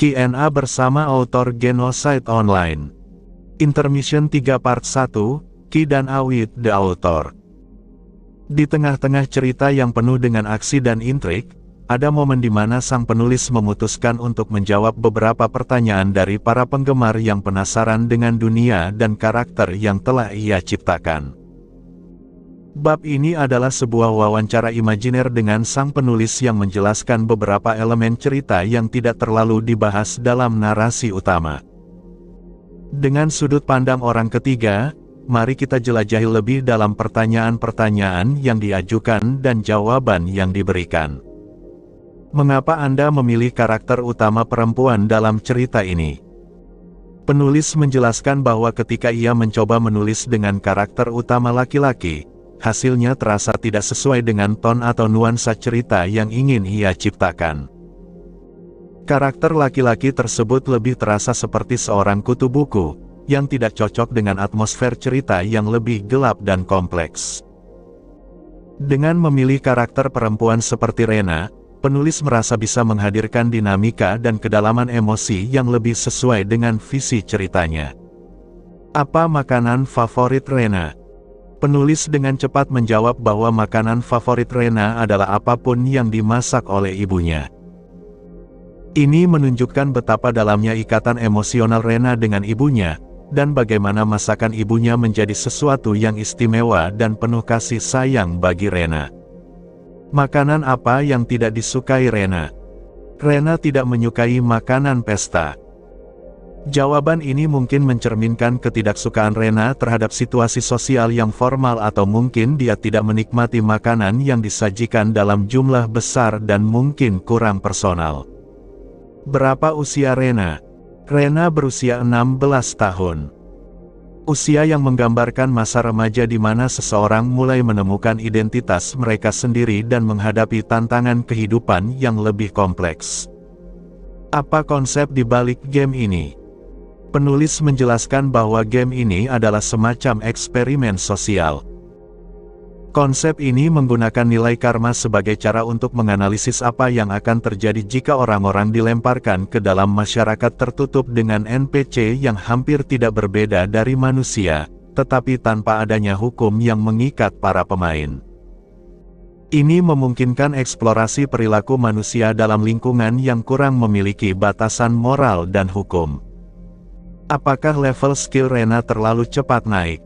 Q&A bersama author Genocide Online. Intermission 3 Part 1, Ki dan A with the author. Di tengah-tengah cerita yang penuh dengan aksi dan intrik, ada momen di mana sang penulis memutuskan untuk menjawab beberapa pertanyaan dari para penggemar yang penasaran dengan dunia dan karakter yang telah ia ciptakan. Bab ini adalah sebuah wawancara imajiner dengan sang penulis yang menjelaskan beberapa elemen cerita yang tidak terlalu dibahas dalam narasi utama. Dengan sudut pandang orang ketiga, mari kita jelajahi lebih dalam pertanyaan-pertanyaan yang diajukan dan jawaban yang diberikan. Mengapa Anda memilih karakter utama perempuan dalam cerita ini? Penulis menjelaskan bahwa ketika ia mencoba menulis dengan karakter utama laki-laki, hasilnya terasa tidak sesuai dengan ton atau nuansa cerita yang ingin ia ciptakan. Karakter laki-laki tersebut lebih terasa seperti seorang kutu buku, yang tidak cocok dengan atmosfer cerita yang lebih gelap dan kompleks. Dengan memilih karakter perempuan seperti Rena, penulis merasa bisa menghadirkan dinamika dan kedalaman emosi yang lebih sesuai dengan visi ceritanya. Apa makanan favorit Rena? Penulis dengan cepat menjawab bahwa makanan favorit Rena adalah apapun yang dimasak oleh ibunya. Ini menunjukkan betapa dalamnya ikatan emosional Rena dengan ibunya, dan bagaimana masakan ibunya menjadi sesuatu yang istimewa dan penuh kasih sayang bagi Rena. Makanan apa yang tidak disukai Rena? Rena tidak menyukai makanan pesta. Jawaban ini mungkin mencerminkan ketidaksukaan Rena terhadap situasi sosial yang formal atau mungkin dia tidak menikmati makanan yang disajikan dalam jumlah besar dan mungkin kurang personal. Berapa usia Rena? Rena berusia 16 tahun. Usia yang menggambarkan masa remaja di mana seseorang mulai menemukan identitas mereka sendiri dan menghadapi tantangan kehidupan yang lebih kompleks. Apa konsep di balik game ini? Penulis menjelaskan bahwa game ini adalah semacam eksperimen sosial. Konsep ini menggunakan nilai karma sebagai cara untuk menganalisis apa yang akan terjadi jika orang-orang dilemparkan ke dalam masyarakat tertutup dengan NPC yang hampir tidak berbeda dari manusia, tetapi tanpa adanya hukum yang mengikat para pemain. Ini memungkinkan eksplorasi perilaku manusia dalam lingkungan yang kurang memiliki batasan moral dan hukum. Apakah level skill Rena terlalu cepat naik?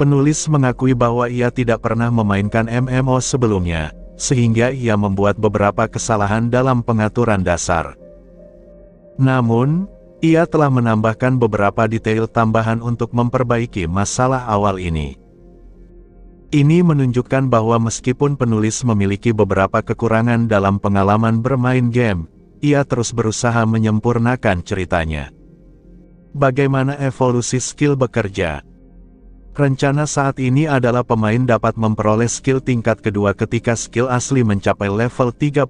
Penulis mengakui bahwa ia tidak pernah memainkan MMO sebelumnya, sehingga ia membuat beberapa kesalahan dalam pengaturan dasar. Namun, ia telah menambahkan beberapa detail tambahan untuk memperbaiki masalah awal ini. Ini menunjukkan bahwa meskipun penulis memiliki beberapa kekurangan dalam pengalaman bermain game, ia terus berusaha menyempurnakan ceritanya. Bagaimana evolusi skill bekerja? Rencana saat ini adalah pemain dapat memperoleh skill tingkat kedua ketika skill asli mencapai level 30,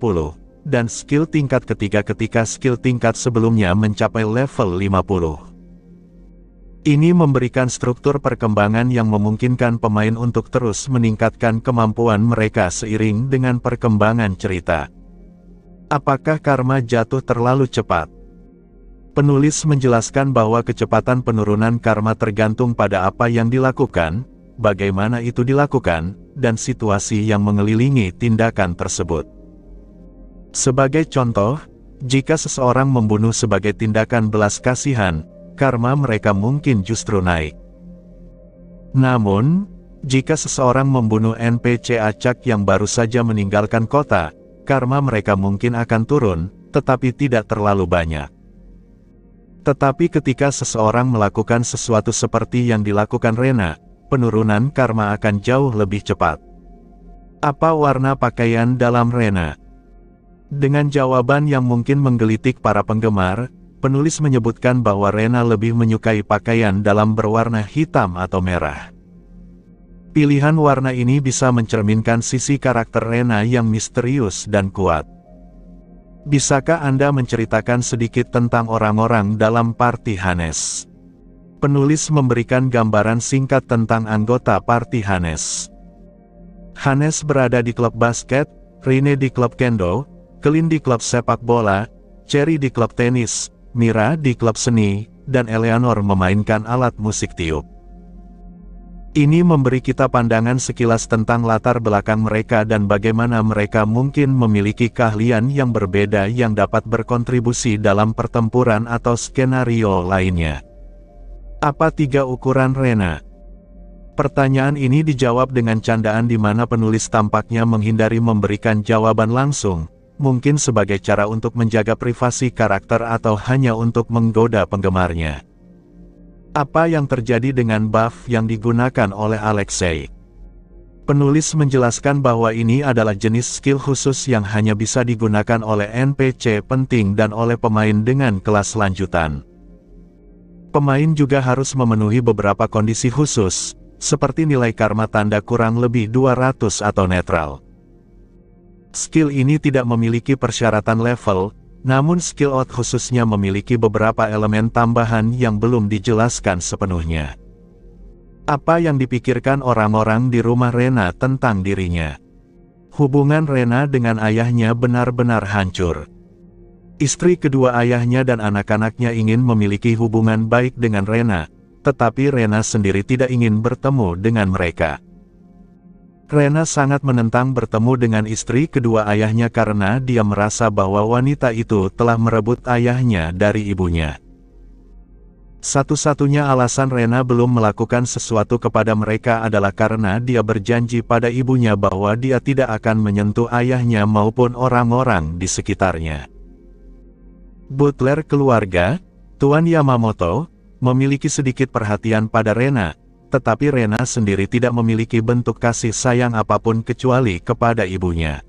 dan skill tingkat ketiga ketika skill tingkat sebelumnya mencapai level 50. Ini memberikan struktur perkembangan yang memungkinkan pemain untuk terus meningkatkan kemampuan mereka seiring dengan perkembangan cerita. Apakah karma jatuh terlalu cepat? Penulis menjelaskan bahwa kecepatan penurunan karma tergantung pada apa yang dilakukan, bagaimana itu dilakukan, dan situasi yang mengelilingi tindakan tersebut. Sebagai contoh, jika seseorang membunuh sebagai tindakan belas kasihan, karma mereka mungkin justru naik. Namun, jika seseorang membunuh NPC acak yang baru saja meninggalkan kota, karma mereka mungkin akan turun, tetapi tidak terlalu banyak. Tetapi ketika seseorang melakukan sesuatu seperti yang dilakukan Rena, penurunan karma akan jauh lebih cepat. Apa warna pakaian dalam Rena? Dengan jawaban yang mungkin menggelitik para penggemar, penulis menyebutkan bahwa Rena lebih menyukai pakaian dalam berwarna hitam atau merah. Pilihan warna ini bisa mencerminkan sisi karakter Rena yang misterius dan kuat. Bisakah Anda menceritakan sedikit tentang orang-orang dalam party Hanes? Penulis memberikan gambaran singkat tentang anggota party Hanes. Hanes berada di klub basket, Rene di klub kendo, Kelin di klub sepak bola, Cherry di klub tenis, Mira di klub seni, dan Eleanor memainkan alat musik tiup. Ini memberi kita pandangan sekilas tentang latar belakang mereka dan bagaimana mereka mungkin memiliki keahlian yang berbeda yang dapat berkontribusi dalam pertempuran atau skenario lainnya. Apa 3 ukuran Rena? Pertanyaan ini dijawab dengan candaan di mana penulis tampaknya menghindari memberikan jawaban langsung, mungkin sebagai cara untuk menjaga privasi karakter atau hanya untuk menggoda penggemarnya. Apa yang terjadi dengan buff yang digunakan oleh Alexei? Penulis menjelaskan bahwa ini adalah jenis skill khusus yang hanya bisa digunakan oleh NPC penting dan oleh pemain dengan kelas lanjutan. Pemain juga harus memenuhi beberapa kondisi khusus, seperti nilai karma tanda kurang lebih 200 atau netral. Skill ini tidak memiliki persyaratan level, namun skill out khususnya memiliki beberapa elemen tambahan yang belum dijelaskan sepenuhnya. Apa yang dipikirkan orang-orang di rumah Rena tentang dirinya? Hubungan Rena dengan ayahnya benar-benar hancur. Istri kedua ayahnya dan anak-anaknya ingin memiliki hubungan baik dengan Rena, tetapi Rena sendiri tidak ingin bertemu dengan mereka. Rena sangat menentang bertemu dengan istri kedua ayahnya karena dia merasa bahwa wanita itu telah merebut ayahnya dari ibunya. Satu-satunya alasan Rena belum melakukan sesuatu kepada mereka adalah karena dia berjanji pada ibunya bahwa dia tidak akan menyentuh ayahnya maupun orang-orang di sekitarnya. Butler keluarga, Tuan Yamamoto, memiliki sedikit perhatian pada Rena, tetapi Rena sendiri tidak memiliki bentuk kasih sayang apapun kecuali kepada ibunya.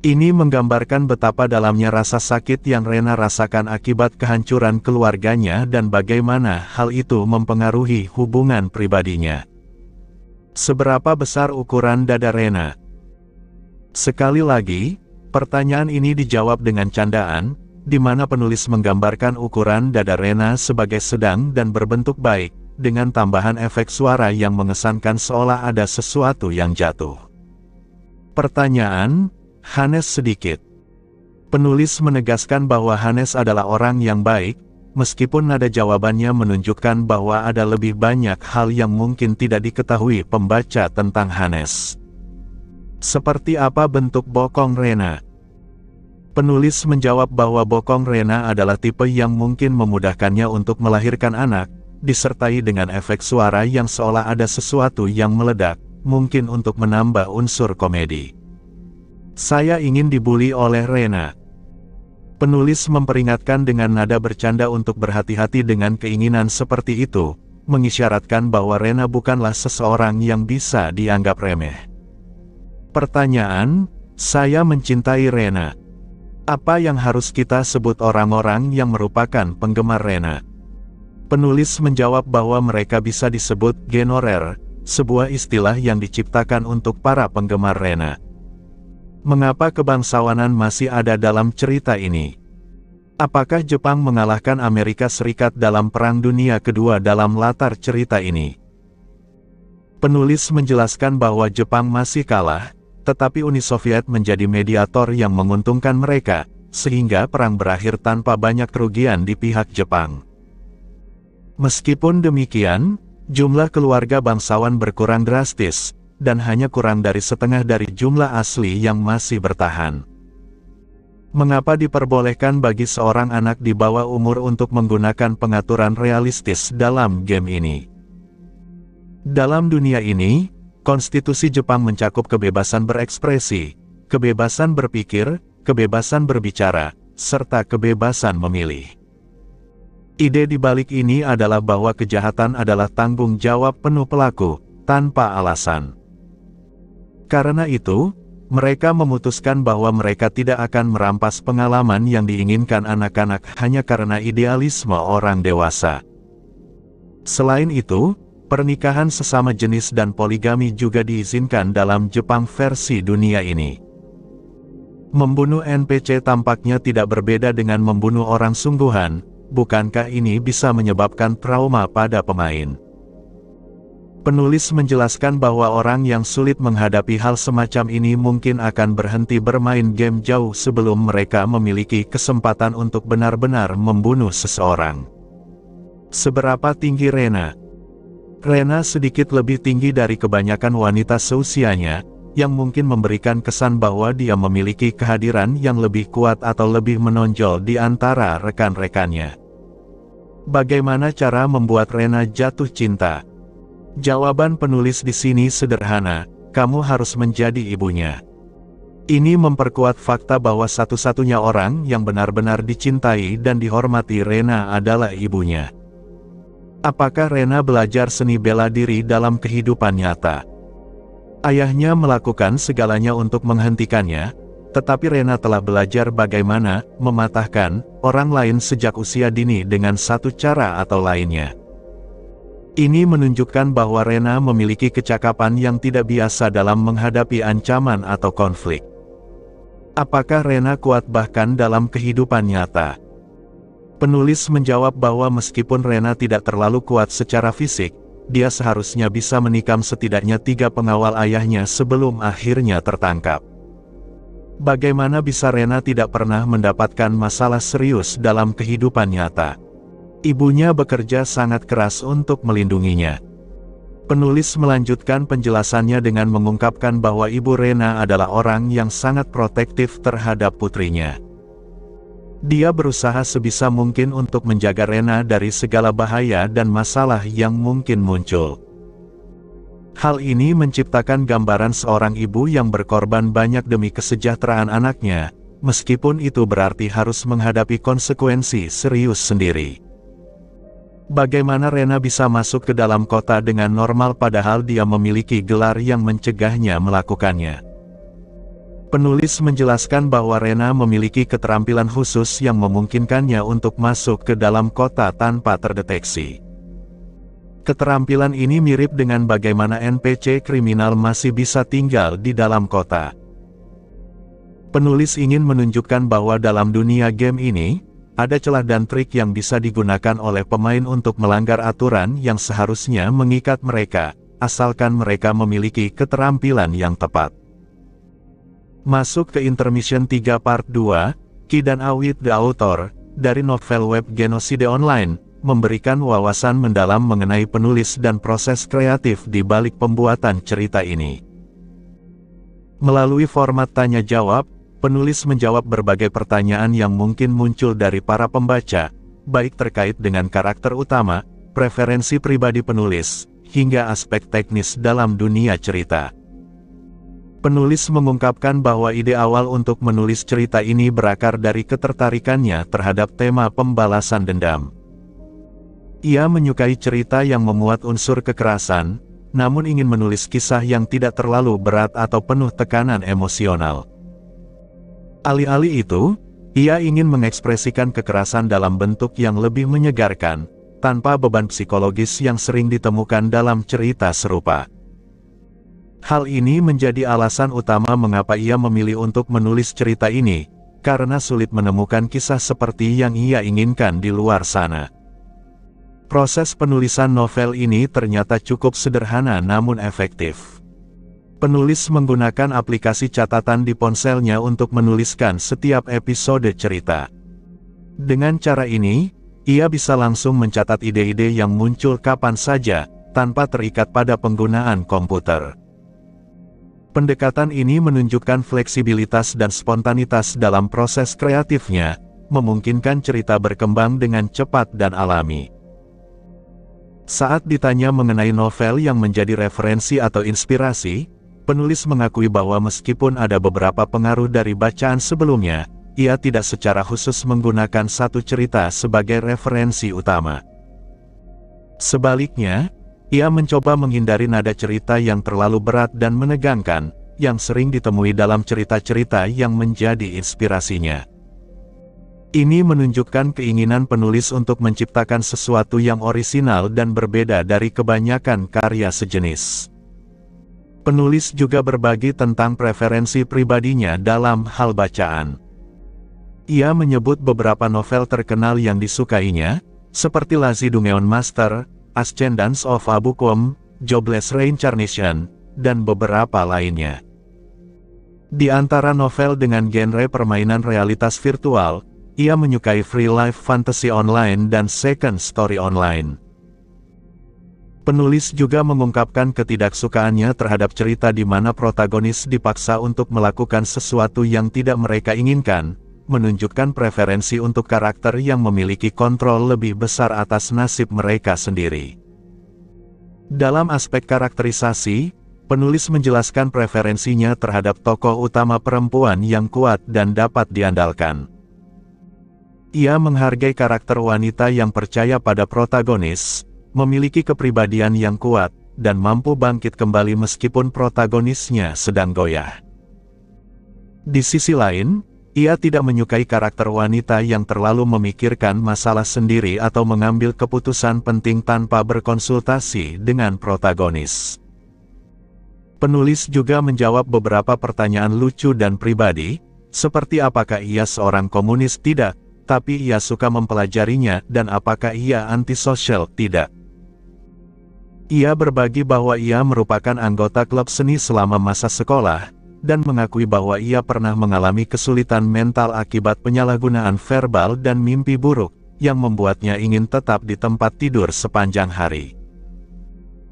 Ini menggambarkan betapa dalamnya rasa sakit yang Rena rasakan akibat kehancuran keluarganya dan bagaimana hal itu mempengaruhi hubungan pribadinya. Seberapa besar ukuran dada Rena? Sekali lagi, pertanyaan ini dijawab dengan candaan, di mana penulis menggambarkan ukuran dada Rena sebagai sedang dan berbentuk baik, dengan tambahan efek suara yang mengesankan seolah ada sesuatu yang jatuh. Pertanyaan, Hannes sedikit. Penulis menegaskan bahwa Hannes adalah orang yang baik, meskipun nada jawabannya menunjukkan bahwa ada lebih banyak hal yang mungkin tidak diketahui pembaca tentang Hannes. Seperti apa bentuk bokong Rena? Penulis menjawab bahwa bokong Rena adalah tipe yang mungkin memudahkannya untuk melahirkan anak, disertai dengan efek suara yang seolah ada sesuatu yang meledak, mungkin untuk menambah unsur komedi. Saya ingin dibully oleh Rena. Penulis memperingatkan dengan nada bercanda untuk berhati-hati dengan keinginan seperti itu, mengisyaratkan bahwa Rena bukanlah seseorang yang bisa dianggap remeh. Pertanyaan, saya mencintai Rena. Apa yang harus kita sebut orang-orang yang merupakan penggemar Rena? Penulis menjawab bahwa mereka bisa disebut genorer, sebuah istilah yang diciptakan untuk para penggemar Rena. Mengapa kebangsawanan masih ada dalam cerita ini? Apakah Jepang mengalahkan Amerika Serikat dalam Perang Dunia Kedua dalam latar cerita ini? Penulis menjelaskan bahwa Jepang masih kalah, tetapi Uni Soviet menjadi mediator yang menguntungkan mereka, sehingga perang berakhir tanpa banyak kerugian di pihak Jepang. Meskipun demikian, jumlah keluarga bangsawan berkurang drastis, dan hanya kurang dari setengah dari jumlah asli yang masih bertahan. Mengapa diperbolehkan bagi seorang anak di bawah umur untuk menggunakan pengaturan realistis dalam game ini? Dalam dunia ini, konstitusi Jepang mencakup kebebasan berekspresi, kebebasan berpikir, kebebasan berbicara, serta kebebasan memilih. Ide di balik ini adalah bahwa kejahatan adalah tanggung jawab penuh pelaku, tanpa alasan. Karena itu, mereka memutuskan bahwa mereka tidak akan merampas pengalaman yang diinginkan anak-anak hanya karena idealisme orang dewasa. Selain itu, pernikahan sesama jenis dan poligami juga diizinkan dalam Jepang versi dunia ini. Membunuh NPC tampaknya tidak berbeda dengan membunuh orang sungguhan. Bukankah ini bisa menyebabkan trauma pada pemain? Penulis menjelaskan bahwa orang yang sulit menghadapi hal semacam ini mungkin akan berhenti bermain game jauh sebelum mereka memiliki kesempatan untuk benar-benar membunuh seseorang. Seberapa tinggi Rena? Rena sedikit lebih tinggi dari kebanyakan wanita seusianya, yang mungkin memberikan kesan bahwa dia memiliki kehadiran yang lebih kuat atau lebih menonjol di antara rekan-rekannya. Bagaimana cara membuat Rena jatuh cinta? Jawaban penulis di sini sederhana, kamu harus menjadi ibunya. Ini memperkuat fakta bahwa satu-satunya orang yang benar-benar dicintai dan dihormati Rena adalah ibunya. Apakah Rena belajar seni bela diri dalam kehidupan nyata? Ayahnya melakukan segalanya untuk menghentikannya, tetapi Rena telah belajar bagaimana mematahkan orang lain sejak usia dini dengan satu cara atau lainnya. Ini menunjukkan bahwa Rena memiliki kecakapan yang tidak biasa dalam menghadapi ancaman atau konflik. Apakah Rena kuat bahkan dalam kehidupan nyata? Penulis menjawab bahwa meskipun Rena tidak terlalu kuat secara fisik, dia seharusnya bisa menikam setidaknya 3 pengawal ayahnya sebelum akhirnya tertangkap. Bagaimana bisa Rena tidak pernah mendapatkan masalah serius dalam kehidupan nyata? Ibunya bekerja sangat keras untuk melindunginya. Penulis melanjutkan penjelasannya dengan mengungkapkan bahwa ibu Rena adalah orang yang sangat protektif terhadap putrinya. Dia berusaha sebisa mungkin untuk menjaga Rena dari segala bahaya dan masalah yang mungkin muncul. Hal ini menciptakan gambaran seorang ibu yang berkorban banyak demi kesejahteraan anaknya, meskipun itu berarti harus menghadapi konsekuensi serius sendiri. Bagaimana Rena bisa masuk ke dalam kota dengan normal padahal dia memiliki gelar yang mencegahnya melakukannya? Penulis menjelaskan bahwa Rena memiliki keterampilan khusus yang memungkinkannya untuk masuk ke dalam kota tanpa terdeteksi. Keterampilan ini mirip dengan bagaimana NPC kriminal masih bisa tinggal di dalam kota. Penulis ingin menunjukkan bahwa dalam dunia game ini, ada celah dan trik yang bisa digunakan oleh pemain untuk melanggar aturan yang seharusnya mengikat mereka, asalkan mereka memiliki keterampilan yang tepat. Masuk ke Intermission 3 Part 2, Ki dan Awit the Author, dari novel web Genocide Online, memberikan wawasan mendalam mengenai penulis dan proses kreatif di balik pembuatan cerita ini. Melalui format tanya-jawab, penulis menjawab berbagai pertanyaan yang mungkin muncul dari para pembaca, baik terkait dengan karakter utama, preferensi pribadi penulis, hingga aspek teknis dalam dunia cerita. Penulis mengungkapkan bahwa ide awal untuk menulis cerita ini berakar dari ketertarikannya terhadap tema pembalasan dendam. Ia menyukai cerita yang memuat unsur kekerasan, namun ingin menulis kisah yang tidak terlalu berat atau penuh tekanan emosional. Alih-alih itu, ia ingin mengekspresikan kekerasan dalam bentuk yang lebih menyegarkan, tanpa beban psikologis yang sering ditemukan dalam cerita serupa. Hal ini menjadi alasan utama mengapa ia memilih untuk menulis cerita ini, karena sulit menemukan kisah seperti yang ia inginkan di luar sana. Proses penulisan novel ini ternyata cukup sederhana namun efektif. Penulis menggunakan aplikasi catatan di ponselnya untuk menuliskan setiap episode cerita. Dengan cara ini, ia bisa langsung mencatat ide-ide yang muncul kapan saja, tanpa terikat pada penggunaan komputer. Pendekatan ini menunjukkan fleksibilitas dan spontanitas dalam proses kreatifnya, memungkinkan cerita berkembang dengan cepat dan alami. Saat ditanya mengenai novel yang menjadi referensi atau inspirasi, penulis mengakui bahwa meskipun ada beberapa pengaruh dari bacaan sebelumnya, ia tidak secara khusus menggunakan satu cerita sebagai referensi utama. Sebaliknya, ia mencoba menghindari nada cerita yang terlalu berat dan menegangkan, yang sering ditemui dalam cerita-cerita yang menjadi inspirasinya. Ini menunjukkan keinginan penulis untuk menciptakan sesuatu yang orisinal dan berbeda dari kebanyakan karya sejenis. Penulis juga berbagi tentang preferensi pribadinya dalam hal bacaan. Ia menyebut beberapa novel terkenal yang disukainya, seperti Lazy Dungeon Master, Ascendance of Abukom, Jobless Reincarnation, dan beberapa lainnya. Di antara novel dengan genre permainan realitas virtual, ia menyukai Free Life Fantasy Online dan Second Story Online. Penulis juga mengungkapkan ketidaksukaannya terhadap cerita di mana protagonis dipaksa untuk melakukan sesuatu yang tidak mereka inginkan, menunjukkan preferensi untuk karakter yang memiliki kontrol lebih besar atas nasib mereka sendiri. Dalam aspek karakterisasi, penulis menjelaskan preferensinya terhadap tokoh utama perempuan yang kuat dan dapat diandalkan. Ia menghargai karakter wanita yang percaya pada protagonis, memiliki kepribadian yang kuat, dan mampu bangkit kembali meskipun protagonisnya sedang goyah. Di sisi lain, ia tidak menyukai karakter wanita yang terlalu memikirkan masalah sendiri atau mengambil keputusan penting tanpa berkonsultasi dengan protagonis. Penulis juga menjawab beberapa pertanyaan lucu dan pribadi, seperti apakah ia seorang komunis tidak, tapi ia suka mempelajarinya, dan apakah ia antisosial tidak. Ia berbagi bahwa ia merupakan anggota klub seni selama masa sekolah, dan mengakui bahwa ia pernah mengalami kesulitan mental akibat penyalahgunaan verbal dan mimpi buruk, yang membuatnya ingin tetap di tempat tidur sepanjang hari.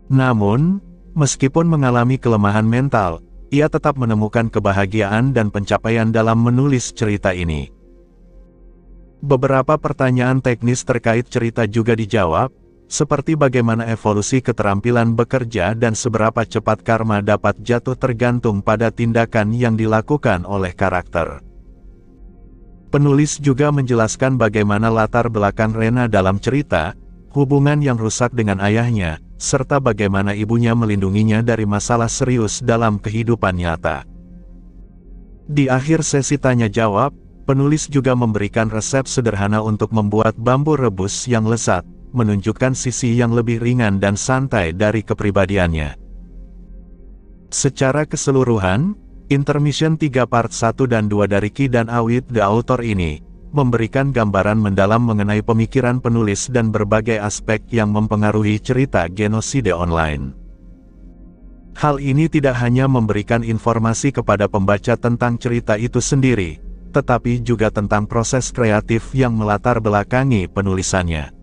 Namun, meskipun mengalami kelemahan mental, ia tetap menemukan kebahagiaan dan pencapaian dalam menulis cerita ini. Beberapa pertanyaan teknis terkait cerita juga dijawab, seperti bagaimana evolusi keterampilan bekerja dan seberapa cepat karma dapat jatuh tergantung pada tindakan yang dilakukan oleh karakter. Penulis juga menjelaskan bagaimana latar belakang Rena dalam cerita, hubungan yang rusak dengan ayahnya, serta bagaimana ibunya melindunginya dari masalah serius dalam kehidupan nyata. Di akhir sesi tanya-jawab, penulis juga memberikan resep sederhana untuk membuat bambu rebus yang lezat, menunjukkan sisi yang lebih ringan dan santai dari kepribadiannya. Secara keseluruhan, Intermission 3 Part 1 dan 2 dari Ki dan Awit the Author ini, memberikan gambaran mendalam mengenai pemikiran penulis dan berbagai aspek yang mempengaruhi cerita Genoside Online. Hal ini tidak hanya memberikan informasi kepada pembaca tentang cerita itu sendiri, tetapi juga tentang proses kreatif yang melatar belakangi penulisannya.